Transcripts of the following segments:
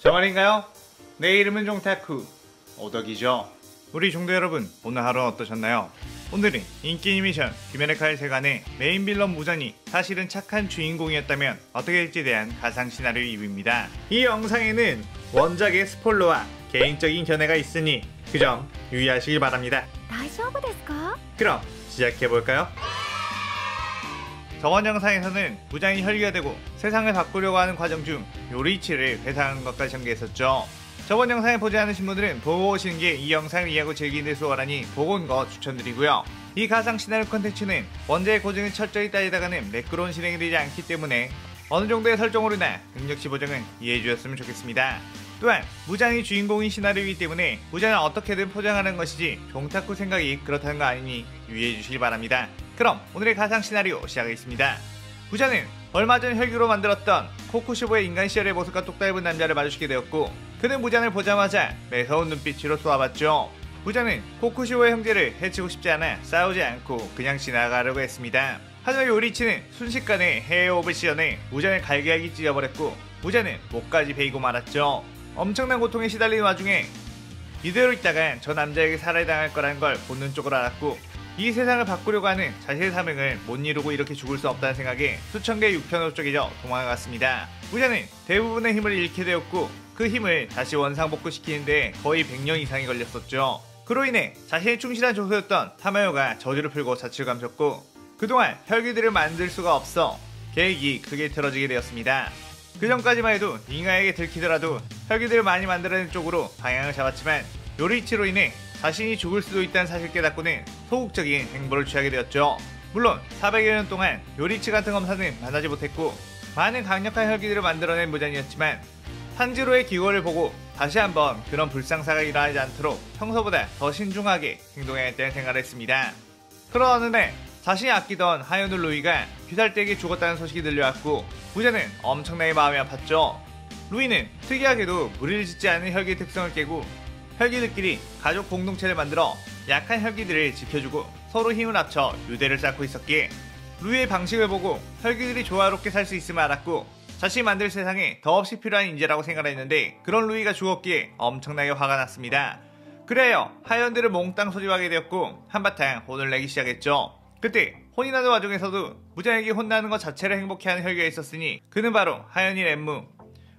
저 말인가요? 내 이름은 종타쿠 오덕이죠. 우리 종도 여러분, 오늘 하루는 어떠셨나요? 오늘은 인기 애니메이션 귀멸의 칼 세간의 메인 빌런 무전이 사실은 착한 주인공이었다면 어떻게 될지에 대한 가상 시나리오 리뷰입니다. 이 영상에는 원작의 스포일러와 개인적인 견해가 있으니 그 점 유의하시길 바랍니다. 大丈夫ですか? 그럼 시작해볼까요? 저번 영상에서는 무장이 혈기가 되고 세상을 바꾸려고 하는 과정 중 요리이치를 회상하는 것까지 전개했었죠. 저번 영상을 보지 않으신 분들은 보고 오시는 게 이 영상을 이해하고 즐기는 데 수월하니 보고 온 거 추천드리고요. 이 가상 시나리오 컨텐츠는 원작의 고증을 철저히 따지다가는 매끄러운 진행이 되지 않기 때문에 어느 정도의 설정으로 인한 능력치 보정은 이해해 주셨으면 좋겠습니다. 또한 무장이 주인공인 시나리오이기 때문에 무장을 어떻게든 포장하는 것이지 종타쿠 생각이 그렇다는 거 아니니 유의해 주시길 바랍니다. 그럼 오늘의 가상 시나리오 시작하겠습니다. 무장은 얼마 전 혈기로 만들었던 코쿠시보의 인간 시절의 모습과 똑 닮은 남자를 마주치게 되었고, 그는 무장을 보자마자 매서운 눈빛으로 쏘아봤죠. 무장은 코쿠시보의 형제를 해치고 싶지 않아 싸우지 않고 그냥 지나가려고 했습니다. 하지만 요리치는 순식간에 헤어오브 시전에 무장을 갈기갈기 찢어버렸고 무장은 목까지 베이고 말았죠. 엄청난 고통에 시달리는 와중에 이대로 있다간 저 남자에게 살해당할 거라는 걸 본능적으로 알았고, 이 세상을 바꾸려고 하는 자신의 사명을 못 이루고 이렇게 죽을 수 없다는 생각에 수천 개의 육편으로 쪼개져 도망갔습니다. 무자는 대부분의 힘을 잃게 되었고 그 힘을 다시 원상복구시키는데 거의 100년 이상이 걸렸었죠. 그로 인해 자신의 충실한 조소였던 타마요가 저주를 풀고 자취를 감췄고, 그동안 혈기들을 만들 수가 없어 계획이 크게 틀어지게 되었습니다. 그 전까지만 해도 잉하에게 들키더라도 혈기들을 많이 만들어내는 쪽으로 방향을 잡았지만 요리이치로 인해 자신이 죽을 수도 있다는 사실을 깨닫고는 소극적인 행보를 취하게 되었죠. 물론 400여 년 동안 요리이치 같은 검사는 만나지 못했고 많은 강력한 혈기들을 만들어낸 무장이었지만 탄지로의 기고를 보고 다시 한번 그런 불상사가 일어나지 않도록 평소보다 더 신중하게 행동해야겠다는 생각을 했습니다. 그러던 어느 날 자신이 아끼던 하요누 루이가 귀살대에게 죽었다는 소식이 들려왔고 무자는 엄청나게 마음이 아팠죠. 루이는 특이하게도 무리를 짓지 않은 혈기의 특성을 깨고 혈기들끼리 가족 공동체를 만들어 약한 혈기들을 지켜주고 서로 힘을 합쳐 유대를 쌓고 있었기에 루이의 방식을 보고 혈기들이 조화롭게 살 수 있음을 알았고 자신이 만들 세상에 더없이 필요한 인재라고 생각했는데 그런 루이가 죽었기에 엄청나게 화가 났습니다. 그래요, 하연들을 몽땅 소집하게 되었고 한바탕 혼을 내기 시작했죠. 그때 혼이 나는 와중에서도 무자에게 혼나는 것 자체를 행복해하는 혈기가 있었으니 그는 바로 하연인 엠무.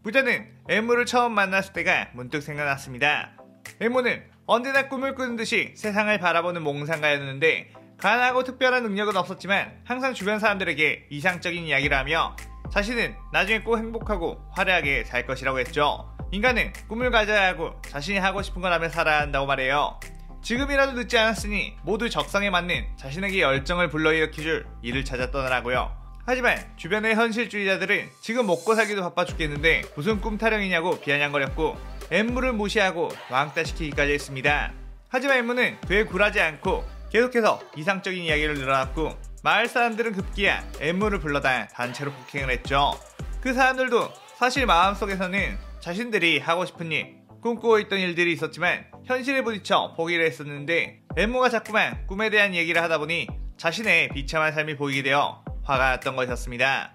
무자는 엠무를 처음 만났을 때가 문득 생각났습니다. 엠무는 언제나 꿈을 꾸는 듯이 세상을 바라보는 몽상가였는데 가난하고 특별한 능력은 없었지만 항상 주변 사람들에게 이상적인 이야기를 하며 자신은 나중에 꼭 행복하고 화려하게 살 것이라고 했죠. 인간은 꿈을 가져야 하고 자신이 하고 싶은 걸 하며 살아야 한다고 말해요. 지금이라도 늦지 않았으니 모두 적성에 맞는 자신에게 열정을 불러일으켜줄 일을 찾아 떠나라고요. 하지만 주변의 현실주의자들은 지금 먹고 살기도 바빠 죽겠는데 무슨 꿈타령이냐고 비아냥거렸고 엠무를 무시하고 왕따시키기까지 했습니다. 하지만 엠무는 그에 굴하지 않고 계속해서 이상적인 이야기를 늘어놨고 마을 사람들은 급기야 엠무를 불러다 단체로 폭행을 했죠. 그 사람들도 사실 마음속에서는 자신들이 하고 싶은 일, 꿈꾸고 있던 일들이 있었지만 현실에 부딪혀 포기를 했었는데 엠무가 자꾸만 꿈에 대한 얘기를 하다 보니 자신의 비참한 삶이 보이게 되어 화가 났던 것이었습니다.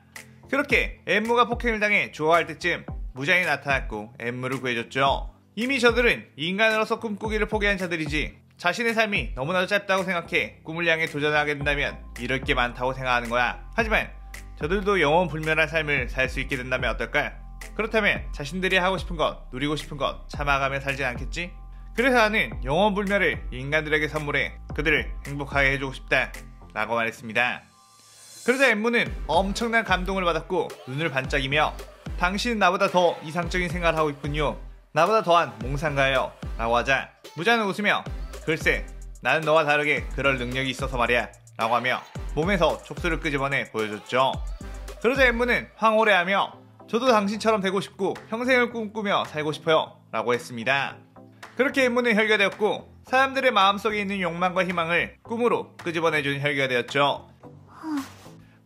그렇게 엠무가 폭행을 당해 죽어갈 때쯤 무장이 나타났고 엠무를 구해줬죠. 이미 저들은 인간으로서 꿈꾸기를 포기한 자들이지 자신의 삶이 너무나도 짧다고 생각해 꿈을 향해 도전하게 된다면 잃을 게 많다고 생각하는 거야. 하지만 저들도 영원 불멸한 삶을 살 수 있게 된다면 어떨까? 그렇다면 자신들이 하고 싶은 것, 누리고 싶은 것 참아가며 살진 않겠지? 그래서 나는 영원 불멸을 인간들에게 선물해 그들을 행복하게 해주고 싶다 라고 말했습니다. 그러자 엠무는 엄청난 감동을 받았고 눈을 반짝이며 당신은 나보다 더 이상적인 생각을 하고 있군요. 나보다 더한 몽상가예요 라고 하자 무자는 웃으며 글쎄 나는 너와 다르게 그럴 능력이 있어서 말이야 라고 하며 몸에서 촉수를 끄집어내 보여줬죠. 그러자 엠무는 황홀해하며 저도 당신처럼 되고 싶고 평생을 꿈꾸며 살고 싶어요 라고 했습니다. 그렇게 엠무는 혈기가 되었고 사람들의 마음속에 있는 욕망과 희망을 꿈으로 끄집어내준 혈기가 되었죠.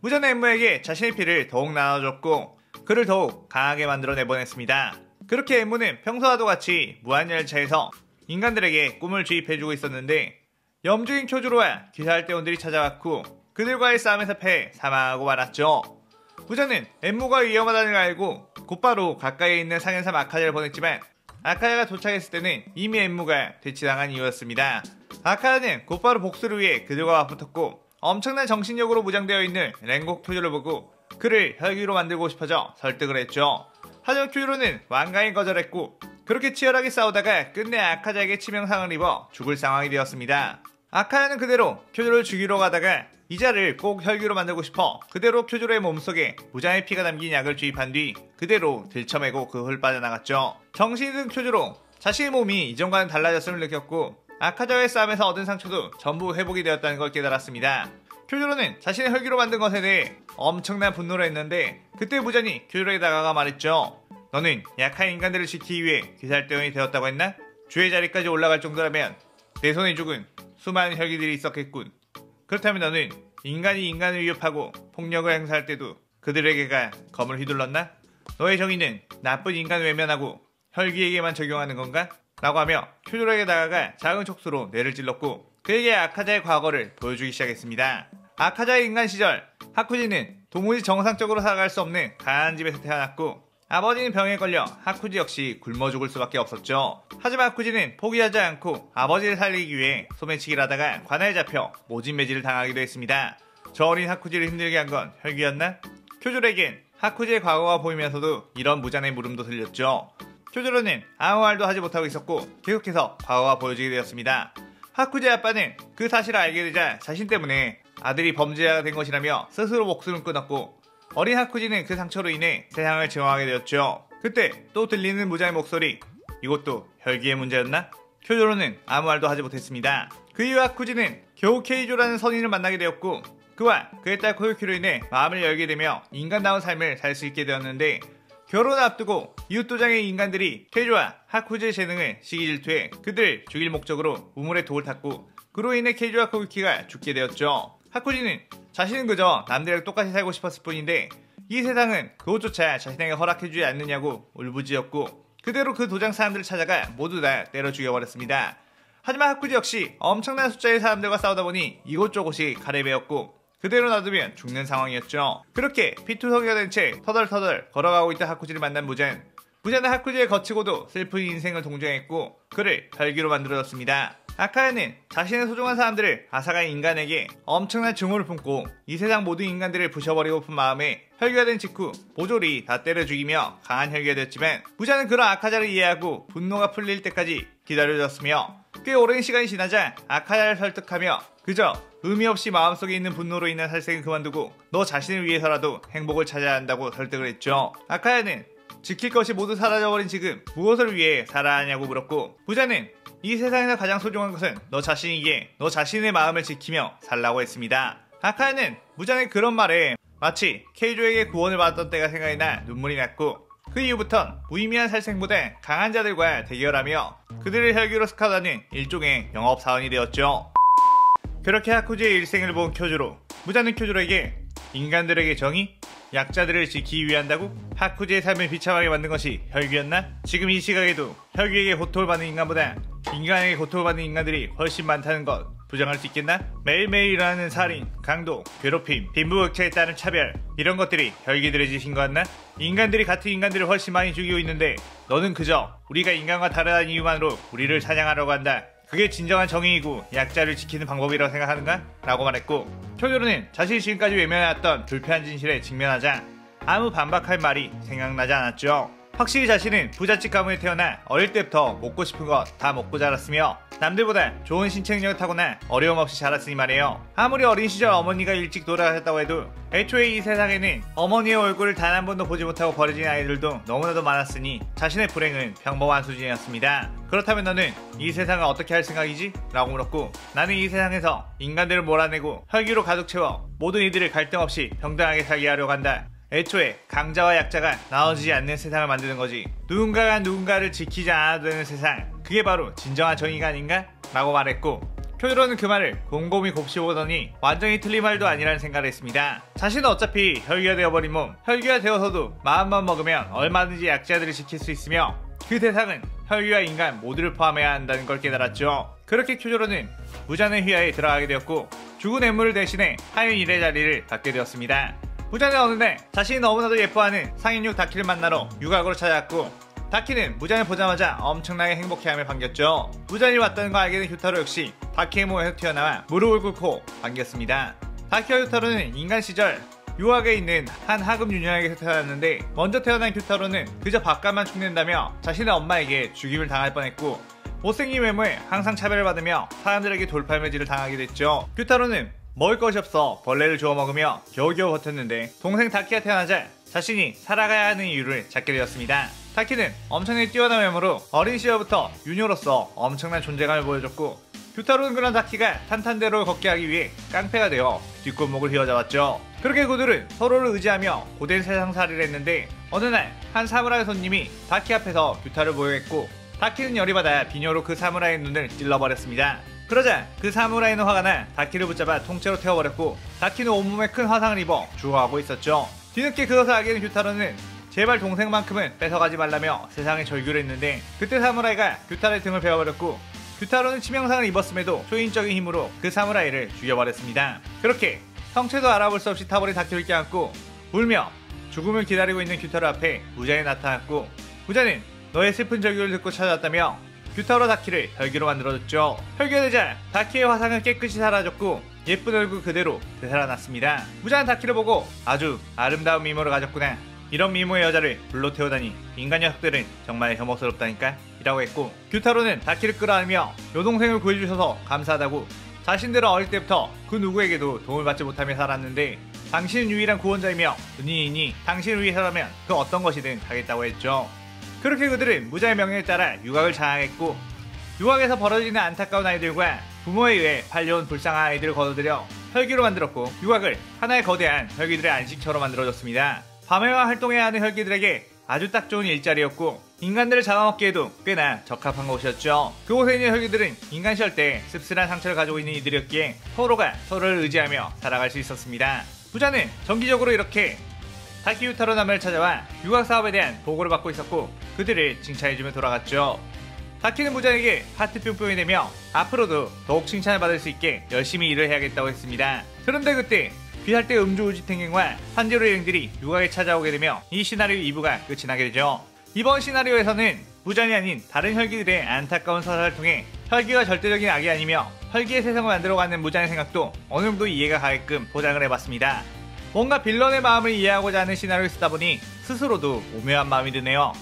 무자는 엠무에게 자신의 피를 더욱 나눠줬고 그를 더욱 강하게 만들어 내보냈습니다. 그렇게 엠무는 평소와도 같이 무한열차에서 인간들에게 꿈을 주입해주고 있었는데 염주인 쿄주로와 귀사할 대원들이 찾아왔고 그들과의 싸움에서 패해 사망하고 말았죠. 부자는 엠무가 위험하다는 걸 알고 곧바로 가까이에 있는 상현삼 아카자를 보냈지만 아카자가 도착했을 때는 이미 엠무가 대치당한 이유였습니다. 아카자는 곧바로 복수를 위해 그들과 맞붙었고 엄청난 정신력으로 무장되어 있는 랭곡 쿄조를 보고 그를 혈기로 만들고 싶어져 설득을 했죠. 하지만 쿄조는 완강히 거절했고 그렇게 치열하게 싸우다가 끝내 아카자에게 치명상을 입어 죽을 상황이 되었습니다. 아카자는 그대로 쿄조를 죽이러 가다가 이자를 꼭 혈기로 만들고 싶어 그대로 쿄조의 몸속에 무장의 피가 담긴 약을 주입한 뒤 그대로 들쳐매고 그 hul 빠져나갔죠. 정신이 든 쿄조로 자신의 몸이 이전과는 달라졌음을 느꼈고 아카자와의 싸움에서 얻은 상처도 전부 회복이 되었다는 걸 깨달았습니다. 쿄조로는 자신의 혈기로 만든 것에 대해 엄청난 분노를 했는데 그때 무전이 쿄조로에게 다가가 말했죠. 너는 약한 인간들을 지키기 위해 귀살대원이 되었다고 했나? 주의 자리까지 올라갈 정도라면 내 손에 죽은 수많은 혈기들이 있었겠군. 그렇다면 너는 인간이 인간을 위협하고 폭력을 행사할 때도 그들에게가 검을 휘둘렀나? 너의 정의는 나쁜 인간을 외면하고 혈기에게만 적용하는 건가? 라고 하며 쿄조로에게 다가가 작은 촉수로 뇌를 찔렀고 그에게 아카자의 과거를 보여주기 시작했습니다. 아카자의 인간 시절 하쿠지는 도무지 정상적으로 살아갈 수 없는 가난한 집에서 태어났고 아버지는 병에 걸려 하쿠지 역시 굶어 죽을 수밖에 없었죠. 하지만 하쿠지는 포기하지 않고 아버지를 살리기 위해 소매치기를 하다가 관아에 잡혀 모진매질을 당하기도 했습니다. 저 어린 하쿠지를 힘들게 한 건 혈기였나? 쿄조로에겐 하쿠지의 과거가 보이면서도 이런 무잔의 물음도 들렸죠. 쿄조로는 아무 말도 하지 못하고 있었고 계속해서 과거가 보여지게 되었습니다. 하쿠지의 아빠는 그 사실을 알게 되자 자신 때문에 아들이 범죄자가 된 것이라며 스스로 목숨을 끊었고 어린 하쿠지는 그 상처로 인해 세상을 증오하게 되었죠. 그때 또 들리는 무자의 목소리, 이것도 혈기의 문제였나? 쿄조로는 아무 말도 하지 못했습니다. 그 이후 하쿠지는 겨우 케이조라는 선인을 만나게 되었고 그와 그의 딸 코유키로 인해 마음을 열게 되며 인간다운 삶을 살 수 있게 되었는데 결혼을 앞두고 이웃도장의 인간들이 케이조와 하쿠지의 재능을 시기질투해 그들을 죽일 목적으로 우물에 돌을 탔고 그로 인해 케이조와 코유키가 죽게 되었죠. 하쿠지는 자신은 그저 남들이랑 똑같이 살고 싶었을 뿐인데 이 세상은 그것조차 자신에게 허락해주지 않느냐고 울부짖었고 그대로 그 도장 사람들을 찾아가 모두 다 때려 죽여버렸습니다. 하지만 하쿠지 역시 엄청난 숫자의 사람들과 싸우다 보니 이곳저곳이 칼에 베었고 그대로 놔두면 죽는 상황이었죠. 그렇게 피투성이가 된 채 터덜터덜 걸어가고 있던 하쿠지를 만난 무잔은 하쿠지의 거치고도 슬픈 인생을 동정했고 그를 혈기로 만들어줬습니다. 아카야는 자신의 소중한 사람들을 아사가의 인간에게 엄청난 증오를 품고 이 세상 모든 인간들을 부셔버리고픈 마음에 혈기가 된 직후 모조리 다 때려 죽이며 강한 혈기가 되었지만 무자는 그런 아카자를 이해하고 분노가 풀릴 때까지 기다려줬으며 꽤 오랜 시간이 지나자 아카야를 설득하며 그저 의미 없이 마음속에 있는 분노로 인한 살생을 그만두고 너 자신을 위해서라도 행복을 찾아야 한다고 설득을 했죠. 아카야는 지킬 것이 모두 사라져버린 지금 무엇을 위해 살아야 하냐고 물었고 무자는 이 세상에서 가장 소중한 것은 너 자신이기에 너 자신의 마음을 지키며 살라고 했습니다. 아카야는 무자의 그런 말에 마치 케이조에게 구원을 받았던 때가 생각이 나 눈물이 났고 그 이후부턴 무의미한 살생보다 강한 자들과 대결하며 그들을 혈기로 스카우트하는 일종의 영업사원이 되었죠. 그렇게 하쿠지의 일생을 본 쿄조로 무자는 쿄조로에게 인간들에게 정의? 약자들을 지키기 위한다고? 하쿠지의 삶을 비참하게 만든 것이 혈기였나? 지금 이 시각에도 혈기에게 고통을 받는 인간보다 인간에게 고통을 받는 인간들이 훨씬 많다는 것 부정할 수 있겠나? 매일매일 일어나는 살인, 강도, 괴롭힘, 빈부격차에 따른 차별 이런 것들이 혈기들의 짓인 것 같나? 인간들이 같은 인간들을 훨씬 많이 죽이고 있는데 너는 그저 우리가 인간과 다르다는 이유만으로 우리를 사냥하려고 한다. 그게 진정한 정의이고 약자를 지키는 방법이라고 생각하는가? 라고 말했고 쿄조로는 자신이 지금까지 외면해왔던 불쾌한 진실에 직면하자 아무 반박할 말이 생각나지 않았죠. 확실히 자신은 부잣집 가문에 태어나 어릴 때부터 먹고 싶은 거 다 먹고 자랐으며 남들보다 좋은 신체능력을 타고나 어려움 없이 자랐으니 말이에요. 아무리 어린 시절 어머니가 일찍 돌아가셨다고 해도 애초에 이 세상에는 어머니의 얼굴을 단 한 번도 보지 못하고 버려진 아이들도 너무나도 많았으니 자신의 불행은 평범한 수준이었습니다. 그렇다면 너는 이 세상을 어떻게 할 생각이지? 라고 물었고 나는 이 세상에서 인간들을 몰아내고 혈기로 가득 채워 모든 이들을 갈등 없이 평등하게 살게 하려고 한다. 애초에 강자와 약자가 나눠지지 않는 세상을 만드는 거지. 누군가가 누군가를 지키지 않아도 되는 세상, 그게 바로 진정한 정의가 아닌가? 라고 말했고 쿄조로는 그 말을 곰곰이 곱씹어보더니 완전히 틀린 말도 아니라는 생각을 했습니다. 자신은 어차피 혈기가 되어버린 몸, 혈기가 되어서도 마음만 먹으면 얼마든지 약자들을 지킬 수 있으며 그 대상은 혈기와 인간 모두를 포함해야 한다는 걸 깨달았죠. 그렇게 쿄조로는 무자의 휘하에 들어가게 되었고 죽은 애물을 대신해 하윤 일의 자리를 갖게 되었습니다. 무자는 어느 날 자신이 너무나도 예뻐하는 상인육 다키를 만나러 유곽으로 찾아왔고, 다키는 무잔을 보자마자 엄청나게 행복해하며 반겼죠. 무잔이 왔다는 걸 알게 된 규타로 역시 다키의 몸에서 튀어나와 무릎을 꿇고 반겼습니다. 다키와 규타로는 인간 시절 유학에 있는 한 하급 유녀에게서 태어났는데, 먼저 태어난 규타로는 그저 밥값만 축낸다며 자신의 엄마에게 죽임을 당할 뻔했고, 못생긴 외모에 항상 차별을 받으며 사람들에게 돌팔매질을 당하게 됐죠. 규타로는 먹을 것이 없어 벌레를 주워 먹으며 겨우겨우 버텼는데, 동생 다키가 태어나자 자신이 살아가야 하는 이유를 찾게 되었습니다. 다키는 엄청나게 뛰어난 외모로 어린 시절부터 유녀로서 엄청난 존재감을 보여줬고, 규타로는 그런 다키가 탄탄대로 걷게 하기 위해 깡패가 되어 뒷골목을 휘어잡았죠. 그렇게 그들은 서로를 의지하며 고된 세상살이를 했는데, 어느 날 한 사무라이 손님이 다키 앞에서 규타를 보여했고, 다키는 열이 받아 비녀로 그 사무라이의 눈을 찔러버렸습니다. 그러자 그 사무라이는 화가 나 다키를 붙잡아 통째로 태워버렸고, 다키는 온몸에 큰 화상을 입어 죽어가고 있었죠. 뒤늦게 그것을 알게 된 규타로는 제발 동생만큼은 뺏어가지 말라며 세상에 절규를 했는데, 그때 사무라이가 규타로의 등을 베어버렸고, 규타로는 치명상을 입었음에도 초인적인 힘으로 그 사무라이를 죽여버렸습니다. 그렇게 형체도 알아볼 수 없이 타버린 다키를 껴안고 울며 죽음을 기다리고 있는 규타로 앞에 무자이 나타났고, 무자는 너의 슬픈 절규를 듣고 찾아왔다며 규타로 다키를 혈기로 만들어줬죠. 혈기가 되자 다키의 화상은 깨끗이 사라졌고 예쁜 얼굴 그대로 되살아났습니다. 무자는 다키를 보고 아주 아름다운 미모를 가졌구나, 이런 미모의 여자를 불로 태우다니 인간 녀석들은 정말 혐오스럽다니까 이라고 했고, 규타로는 다키를 끌어안으며 여동생을 구해주셔서 감사하다고, 자신들은 어릴 때부터 그 누구에게도 도움을 받지 못하며 살았는데 당신은 유일한 구원자이며 은인이니 당신을 위해서라면 그 어떤 것이든 하겠다고 했죠. 그렇게 그들은 무자의 명령에 따라 유곽을 장악했고, 유곽에서 벌어지는 안타까운 아이들과 부모에 의해 팔려온 불쌍한 아이들을 거둬들여 혈기로 만들었고, 유곽을 하나의 거대한 혈기들의 안식처로 만들어줬습니다. 밤에만 활동해야 하는 혈기들에게 아주 딱 좋은 일자리였고, 인간들을 잡아먹기에도 꽤나 적합한 곳이었죠. 그곳에 있는 혈기들은 인간 시절 때 씁쓸한 상처를 가지고 있는 이들이었기에 서로가 서로를 의지하며 살아갈 수 있었습니다. 무자는 정기적으로 이렇게 다키 유타로 남을 찾아와 유곽 사업에 대한 보고를 받고 있었고, 그들을 칭찬해주며 돌아갔죠. 다키는 무자에게 하트 뿅뿅이 되며 앞으로도 더욱 칭찬을 받을 수 있게 열심히 일을 해야겠다고 했습니다. 그런데 그때 귀할 때 음주우주탱행과 환지로 일행들이 유곽에 찾아오게 되며 이 시나리오 2부가 끝이 나게 되죠. 이번 시나리오에서는 무잔이 아닌 다른 혈기들의 안타까운 서사를 통해 혈기가 절대적인 악이 아니며 혈기의 세상을 만들어가는 무잔의 생각도 어느 정도 이해가 가게끔 포장을 해봤습니다. 뭔가 빌런의 마음을 이해하고자 하는 시나리오를 쓰다 보니 스스로도 오묘한 마음이 드네요.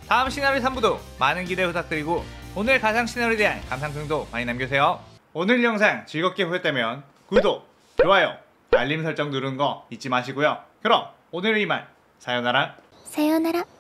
다음 시나리오 3부도 많은 기대 부탁드리고, 오늘 가상 시나리오에 대한 감상평도 많이 남겨주세요. 오늘 영상 즐겁게 보셨다면 구독, 좋아요, 알림 설정 누르는 거 잊지 마시고요. 그럼 오늘은 이만. 사요나라.さようなら。